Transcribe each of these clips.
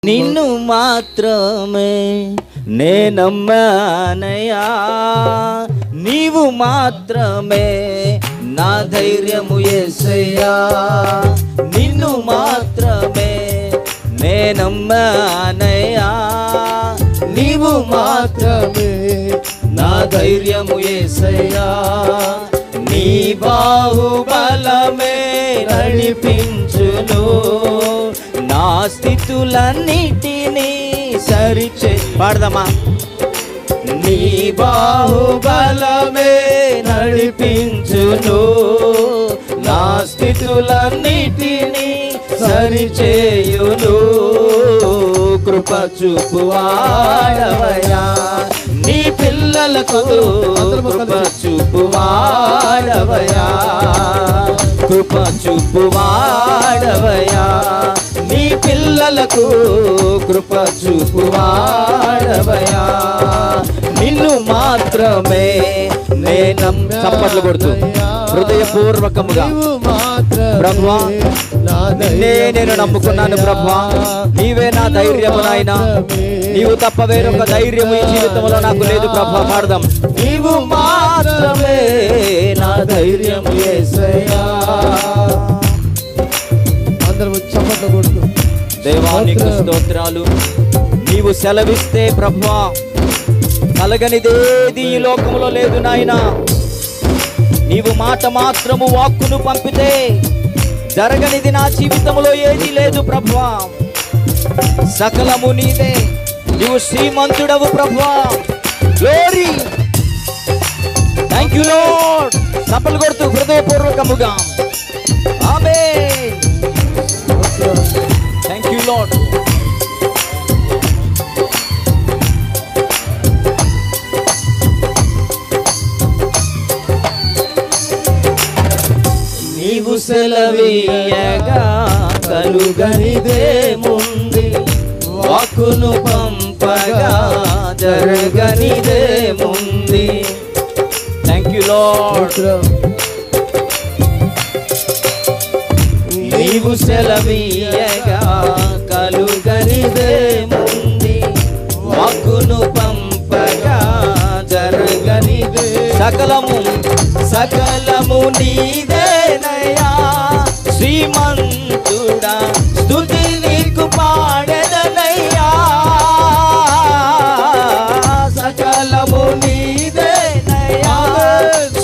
నిన్ను మాత్రమే నేనమ్మానయ్యా, నీవు మాత్రమే నా ధైర్యము యేసయ్యా. నిన్ను మాత్రమే నేనమ్మానయ్యా, నీవు మాత్రమే నా ధైర్యము యేసయ్యా. నీ బాహుబలమే నడిపించును, నా స్థితులన్నిటినీ సరిచే పాడదామా. నీ బాహుబలమే నడిపించును, నా స్థితులన్నిటినీ సరిచేయును. కృప చూపువాడవయ్యా, నీ పిల్లలకు కృప చూపువాడవయ్యా, కృప చూపువాడవయ్యా, నీ పిల్లలకు కృప చూపువాడవయ్యా. నిన్ను మాత్రమే చప్పట్లు కొడుతూ హృదయపూర్వకముగా ప్రభువా నిన్నే నేను నమ్ముకున్నాను ప్రభువా, నీవే నా ధైర్యము నాయనా, నీవు తప్ప వేరొక ధైర్యము ఈ జీవితంలో నాకు లేదు ప్రభువా. పాడదాం. నీవు మాత్రమే నా ధైర్యము యేసయ్యా. అందరూ చప్పట్లు కొడుతూ దేవా నీకు స్తోత్రాలు. నీవు సెలవిస్తే ప్రభువా కలగనిదేది ఈ లోకంలో లేదు నాయనా. నీవు మాట మాత్రము వాక్కును పంపితే జరగనిది నా జీవితంలో ఏది లేదు ప్రభువా. సకలము నీదే, నీవు శ్రీమంతుడవు ప్రభువా. Glory, thank you lord. చప్పట్లు కొడుతూ హృదయపూర్వకముగా ఆమేన్. Thank you lord. నీవు సెలవీయగా కలుగనిదేముంది, వాక్కును పంపగా జరగనిదేముంది. Thank you lord. నీవు సెలవీయగా కలుగనిదేముంది, వాక్కును పంపగా జరగనిదే. సకలము నీదేనయ్యా, శ్రీమంతుడా స్తుతి నీకు పాడెదనయ్యా. సకలము నీదేనయ్యా,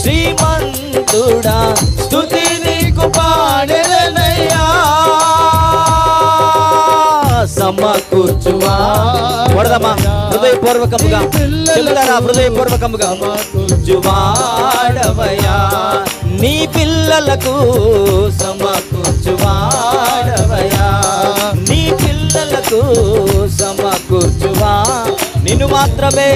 శ్రీమంతుడా స్తుతి నీకు పాడెదనయ్యా. సమకూర్చువా పడదామా హృదయపూర్వకముగా చెల్లారా, హృదయపూర్వకముగా సమకూర్చువాడవయ్యా, నీ పిల్లలకు సమకూర్చువాడవయ్యా, నీ పిల్లలకు సమకూర్చువా. నిన్ను మాత్రమే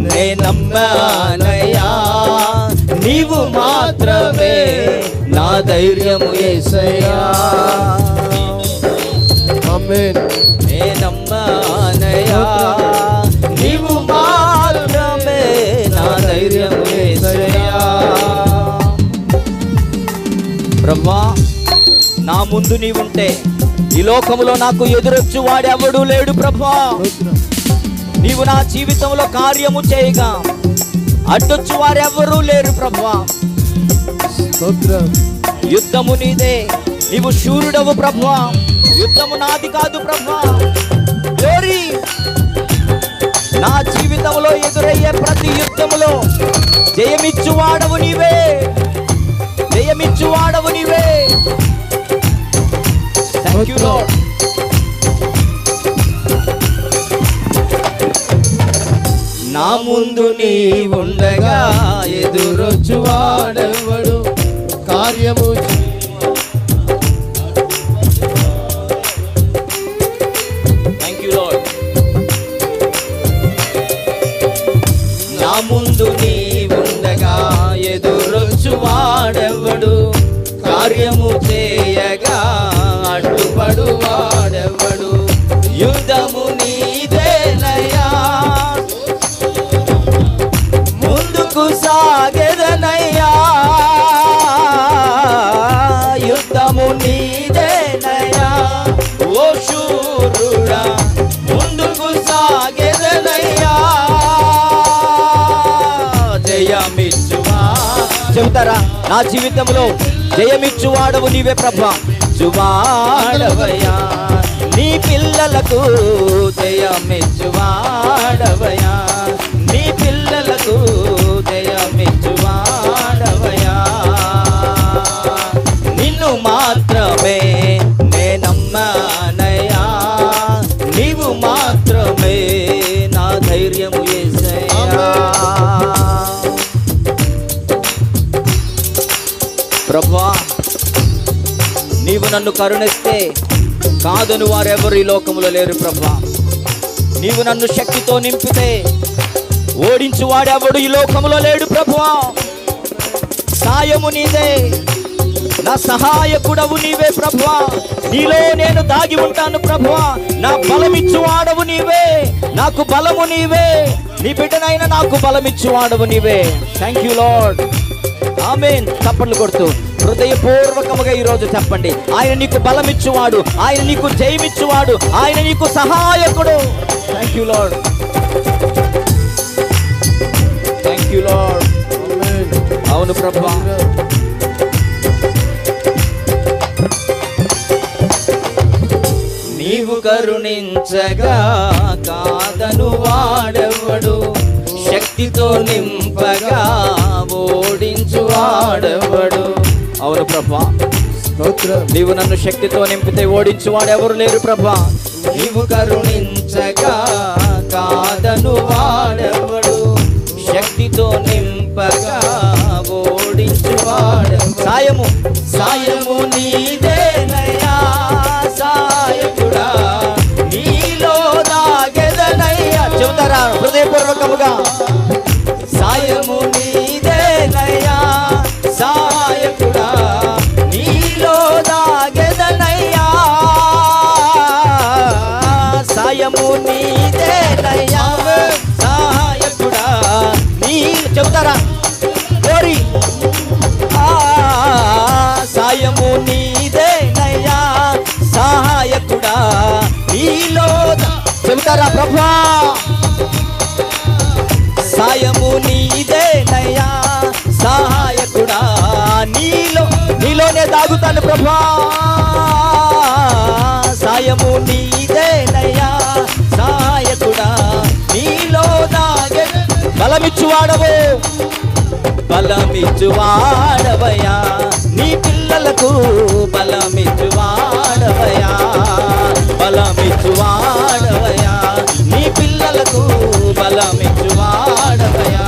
నేనమ్మానయ్యా, నీవు మాత్రమే నా ధైర్యము యేసయ్యా. ఆమేన్. నేనమ్మానయ్యా, నీవు మాత్రమే నా ధైర్యము యేసయ్యా. ప్రభువా నా ముందు నీవుంటే ఈ లోకములో నాకు ఎదురొచ్చు వాడెవడూ లేడు ప్రభువా. నీవు నా జీవితంలో కార్యము చేయగా అడ్డొచ్చు వారెవరూ లేరు ప్రభువా. యుద్ధము నీదే, నీవు శూరుడవు ప్రభువా, యుద్ధము నాది కాదు ప్రభువా. గ్లోరీ, నా జీవితంలో ఎదురయ్యే ప్రతి యుద్ధములో జయమిచ్చువాడవు నీవే, జయమిచ్చువాడవు నీవే. Thank you lord. నా ముందు నీ ఉండగా ఎదురొచ్చు వాడెవడు కార్యము. Thank you lord. నా ముందు నీ ఉండగా ఎదురొచ్చు వాడెవడు కార్యము చేయగా అడ్డుపడు వాడెవడు. యుద్ధము నీదేనయ్యా, ముందుకు సాగెదనయ్యా. చెబుతారా? నా జీవితంలో జయమిచ్చువాడవు నీవే ప్రభా. చువాడవయా నీ పిల్లలకు జయమిచ్చువాడవయా, నీ పిల్లలకు జయమిచ్చువాడవయా. నిన్ను మాత్రమే నేనమ్మానయ్యా, నీవు మాత్రమే నా ధైర్యము యేసయ్యా. ప్రభువా, నీవు నన్ను కరుణిస్తే కాదని వారెవరు ఈ లోకములో లేరు ప్రభువా. నీవు నన్ను శక్తితో నింపితే ఓడించు వాడెవడు ఈ లోకములో లేడు ప్రభువా. సాయము నీదే, నా సహాయకుడవు నీవే ప్రభువా. నీలో నేను దాగి ఉంటాను ప్రభువా. నా బలమిచ్చువాడవు నీవే, నాకు బలము నీవే, నీ బిడ్డనైనా నాకు బలమిచ్చువాడవు నీవే. Thank you lord. ఆమేన్. చప్పట్లు కొడుతూ హృదయపూర్వకముగా ఈరోజు చెప్పండి, ఆయన నీకు బలమిచ్చువాడు, ఆయన నీకు జయమిచ్చువాడు, ఆయన నీకు సహాయకుడు. Thank you lord, thank you lord. అవును ప్రభువా. నీవు కరుణించగా కాదను వాడెవడు, శక్తితో నింపగా ఓడించు వాడెవడు. అవును ప్రభా, నీవు నన్ను శక్తితో నింపితే ఓడించు వాడెవరు లేరు ప్రభా. నీవు కరుణించగా కాదను వాడెవడు, శక్తితో నింపగా ఓడించు వాడెవడు. సాయము సాయము నీదేనయ్యా, సాయకుడా నీలో దాగెదనయ్యా. చెబుతారా హృదయపూర్వకముగా? సాయము నీదేనయ్యా, సాయకుడా నీలో దాగెదనయ్యా. సాయము నీదేనయ్యా, సాయకుడా నీ. చెబుతారా? కోరి సాయము నీదేనయ్యా, సహాయకుడా నీలో. చెబుతారా ప్రభా? సాయము నీదేనయ్యా, సహాయకుడా నీలోనే దాగుతాను ప్రభా. సాయము నీదేనయ్యా, సహాయకుడా నీలో దాగే. బలమిచ్చువాడవు, బలమిచ్చువాడవయా, నీ పిల్లలకు బలమిచ్చువాడవయా, బలమిచ్చువాడవయా, నీ పిల్లలకు బలమిచ్చువాడవయా,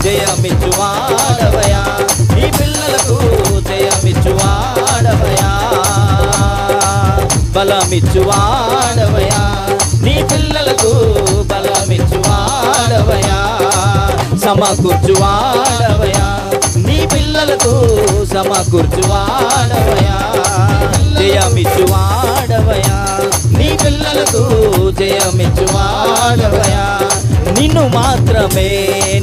జయమిచ్చువాడవయా, నీ పిల్లలకు జయమిచ్చువాడవయా, బలమిచ్చువాడవయా, నీ పిల్లలకు బలమిచ్చువాడవయా, సమకూర్చువాడవయా, నీ పిల్లలకు సమకూర్చువాడవయా, జయమిచ్చువాడవయా, నీ పిల్లలకు జయమిచ్చువాడవయా. నిన్ను మాత్రమే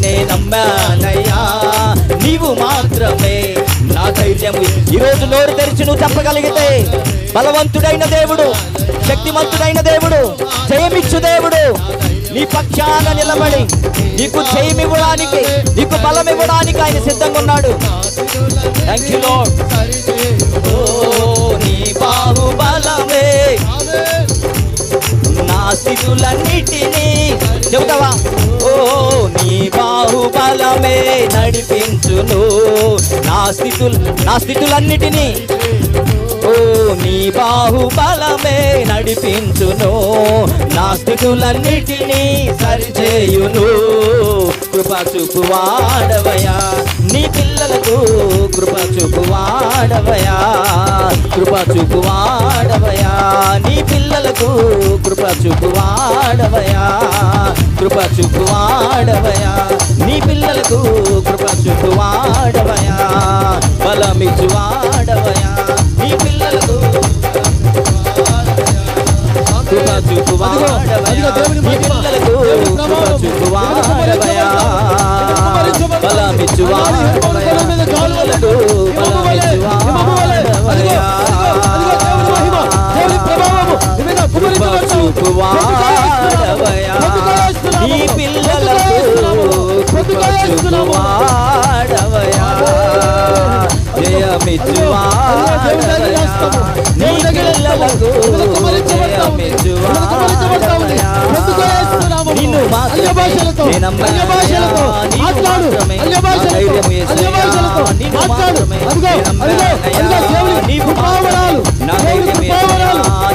నేనమ్మానయ్యా, నీవు మాత్రమే నా ధైర్యము. ఈరోజు నోరు తెరిచి నువ్వు చెప్పగలిగితే, బలవంతుడైన దేవుడు, శక్తిమంతుడైన దేవుడు, జయమిచ్చు దేవుడు నీ పక్షాన నిలబడి నీకు జయమివ్వడానికి, నీకు బలం ఇవ్వడానికి ఆయన సిద్ధంగా ఉన్నాడు. Thank you lord. ఓ నీ బాహుబలమే నా స్థితులన్నిటినీ. చెబుతావా? ఓ నీ బాహుబలమే నడిపించును నా స్థితులన్నిటినీ. ఓ నీ బాహుబలమే నడిపించును నా స్థితులన్నిటినీ సరిచేయును. కృప చూపువాడవయా, నీ పిల్లలకు కృప చూపువాడవయా, కృప చూపువాడవయా, నీ పిల్లలకు కృప చూపువాడవయా, కృప చూపువాడవయా, నీ పిల్లలకు కృప చూపువాడవయా, బలమిచ్చువాడవయా, నీ పిల్లలకు కృప చూపువాడవయా, నీ పిల్లలకు కృప చూపువాడవయా, బలమిచ్చువాడవయా, పిల్లలకు బలమిచ్చువాడవయా, కృప చూపువాడవయా, నీ పిల్లలకు కృప చూపువాడవయా.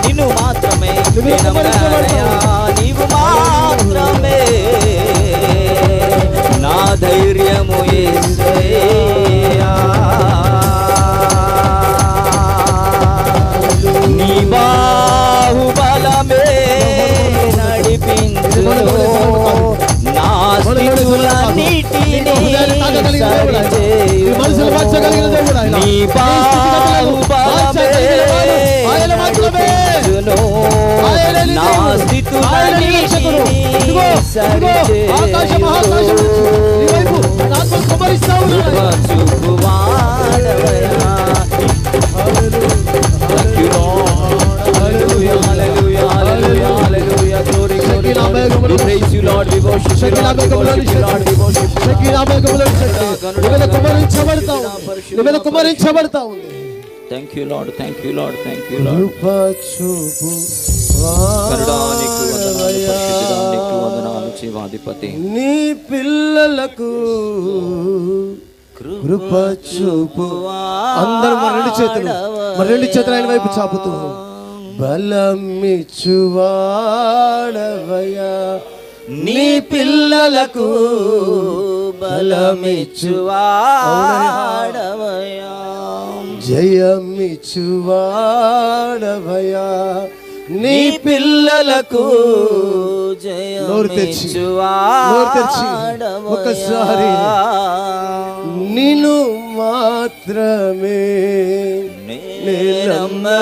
నిన్ను మాత్రమే నీవు మాత్రమే నా ధైర్యము యేసయ్యా. నీ బాహుబలమే నడిపించును నా స్థితులన్నిటినీ సరిచేయును. నీ బాహుబలమే నడిపించును నా స్థితులన్నిటినీ సరిచేయును. చూపువాడవయ్యా. కుమరించబడతా ఉంది. Thank you lord, thank you lord, thank you lord. వందనాలు జీవాధిపతి. నీ పిల్లలకు కృప చూపు. అందరూ మన రెండు చేతులు ఆయన వైపు చాపుతూ బలమిచ్చువాడవయ్యా. నీ పిల్లలకు బలమిచ్చువాడవయ్యా. జయమిచ్చువాడవయ్యా. నీ పిల్లలకు జయమిచ్చువాడవయ్యా. ఒకసారి నిన్ను మాత్రమే నేనమ్మా.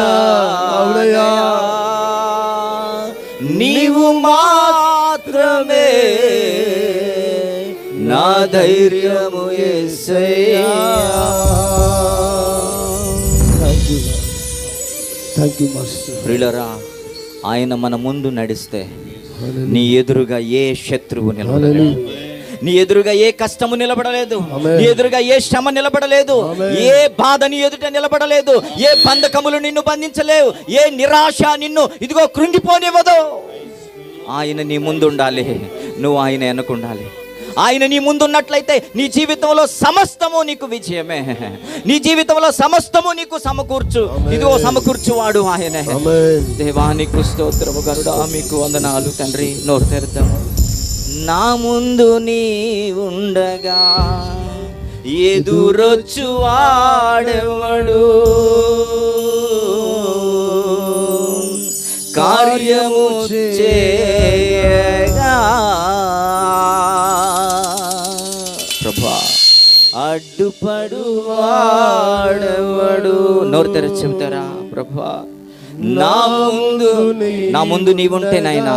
నీవు మాత్రమే నా ధైర్యము యేసయ్యా. Thank you master. ప్రియులారా, ఆయన మన ముందు నడిస్తే నీ ఎదురుగా ఏ శత్రువు నిలబడలేదు, నీ ఎదురుగా ఏ కష్టము నిలబడలేదు, నీ ఎదురుగా ఏ శ్రమ నిలబడలేదు, ఏ బాధ నీ ఎదుట నిలబడలేదు, ఏ బంధకములు నిన్ను బంధించలేవు, ఏ నిరాశ నిన్ను ఇదిగో కృంగిపోనివ్వదు. ఆయన నీ ముందు ఉండాలి, నువ్వు ఆయన వెనకుండాలి. ఆయన నీ ముందున్నట్లయితే నీ జీవితంలో సమస్తము నీకు విజయమే. నీ జీవితంలో సమస్తము నీకు ఇదిగో సమకూర్చువాడు ఆయనే. దేవానికి స్తోత్రము. గరుడా మీకు వందనాలు తండ్రి. నోరు తెరుద్దాము. నా ముందు నీ ఉండగా ఎదురొచ్చువాడెవడు, కార్యము చేయగా ప్రభా అడ్డుపడువాడెవడు. నోరు తెరచి చెబుతారా? ప్రభా నా ముందు నీవుంటే నాయనా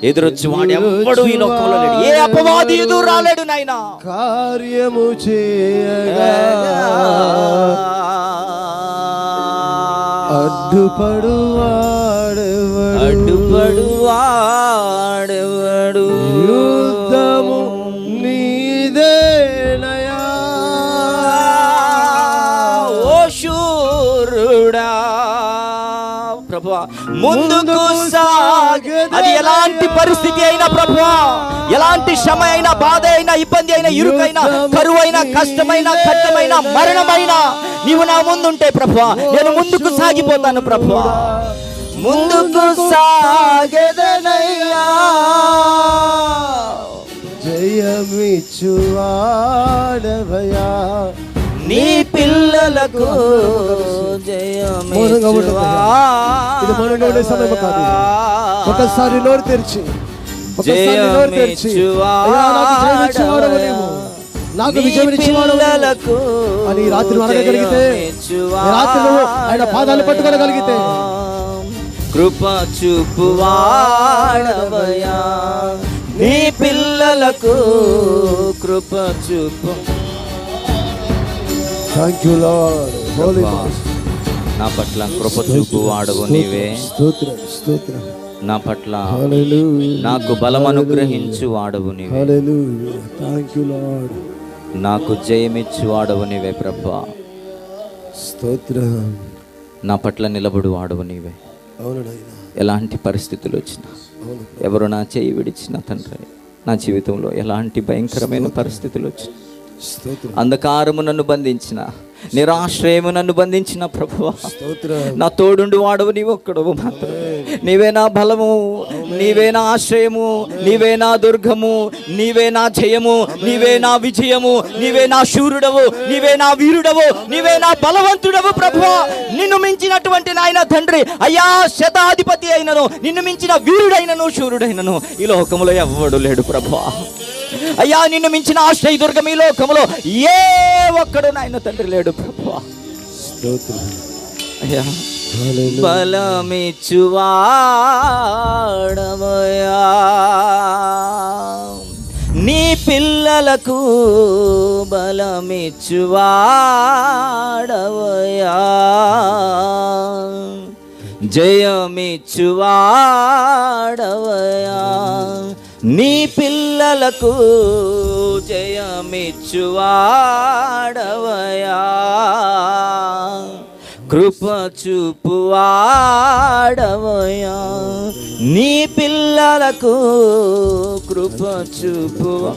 ఎదురొచ్చి వాడు ఎవ్వడు ఈ లోకంలో లేడు. ఏ అపవాది ఎదురు రాలేడు నాయనా. కార్యము చేయగా అడ్డుపడువాడెవడు. యుద్ధము నీదేనయా ఓ శూరుడా. ప్రభువా ముందుకు సాగు. అది ఎలాంటి పరిస్థితి అయినా ప్రభువా, ఎలాంటి శ్రమ అయినా, బాధ అయినా, ఇబ్బంది అయినా, ఇరుకైనా, కరువైనా, కష్టమైన, కష్టమైన, మరణమైనా నీవు నా ముందుంటే ప్రభువా నేను ముందుకు సాగిపోతాను. ప్రభువా ముందుకు సాగెదనయ్యా. జయమిచ్చువాడవయ్యా. నీ పిల్లలకు ఒకసారి నోరు తెరిచి నాకు విజయం ఇచ్చేవాడు అని రాత్రి అడగగలిగితే, రాత్రి ఆయన పాదాలు పట్టుకోగలిగితే, కృప చూపువాడవయ్యా. నీ పిల్లలకు కృప చూపు. Thank you lord. హోలీ నా పట్ల కృప చూపువాడవు నీవే. స్తోత్రం స్తోత్రం. నా పట్ల నాకు బలం అనుగ్రహించు వాడవు నీవే. Thank you lord. నాకు జయమిచ్చు వాడవు నీవే ప్రభా. స్తోత్రం. నా పట్ల నిలబడు వాడవు నీవే. అవును నాయన. ఎలాంటి పరిస్థితులు వచ్చినా, అవును. ఎవరు నా చేయి విడిచిన తండ్రి, నా జీవితంలో ఎలాంటి భయంకరమైన పరిస్థితులు వచ్చినా, స్తోత్రం. అంధకారము నన్ను బంధించిన, నిరాశ్రయము నన్ను బంధించిన ప్రభువా, స్తోత్రం. నా తోడుండు వాడవు నీవు ఒక్కడవు మాత్రం. నీవే నా బలము, నీవే నా ఆశ్రయము, నీవే నా దుర్గము, నీవే నా జయము, నీవే నా విజయము, నీవే నా శూరుడవు, నీవే నా వీరుడవు, నీవే నా బలవంతుడవు ప్రభువా. నిన్ను మించినటువంటి నాయన తండ్రి అయ్యా, శతాధిపతి అయినను, నిన్ను మించిన వీరుడైనను శూరుడైనను ఈ లోకములో ఎవ్వడు లేడు ప్రభువా. అయ్యా, నిన్ను మించిన ఆశ్రయ దుర్గం ఈ లోకములో ఏ ఒక్కడు నాయన తండ్రి లేడు ప్రభువా. స్తోత్రం. అయ్యా, హల్లెలూయా. బలమిచ్చువాడవయ్యా, నీ పిల్లలకు బలమిచ్చువాడవయ్యా, జయమిచ్చువాడవయ్యా, నీ పిల్లలకు జయమిచ్చువాడవయ్యా, కృప చూపువాడవయ్యా, నీ పిల్లలకు కృప చూపువా.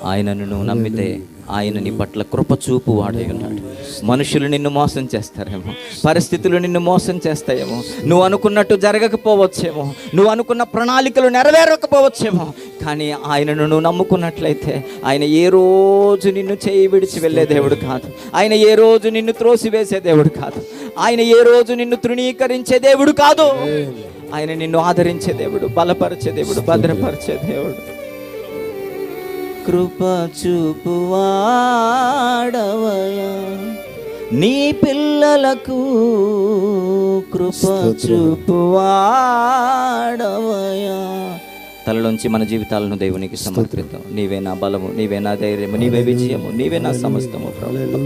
ఆయనను నువ్వు నమ్మితే ఆయన నీ పట్ల కృప చూపు వాడై ఉన్నాడు. మనుషులు నిన్ను మోసం చేస్తారేమో, పరిస్థితులు నిన్ను మోసం చేస్తాయేమో, నువ్వు అనుకున్నట్టు జరగకపోవచ్చేమో, నువ్వు అనుకున్న ప్రణాళికలు నెరవేరకపోవచ్చేమో, కానీ ఆయనను నువ్వు నమ్ముకున్నట్లయితే ఆయన ఏ రోజు నిన్ను చేయి విడిచి వెళ్ళే దేవుడు కాదు. ఆయన ఏ రోజు నిన్ను త్రోసివేసే దేవుడు కాదు. ఆయన ఏ రోజు నిన్ను తృణీకరించే దేవుడు కాదు. ఆయన నిన్ను ఆదరించే దేవుడు, బలపరిచే దేవుడు, భద్రపరిచే దేవుడు. కృప చూపువాడవయ్యా, నీ పిల్లలకు కృప చూపువాడవయ్యా. తలలోంచి మన జీవితాలను దేవునికి సమర్పిద్దాం. నీవే నా బలము, నీవే నా ధైర్యము, నీవే విజయము, నీవే నా సమస్తము ప్రభువా.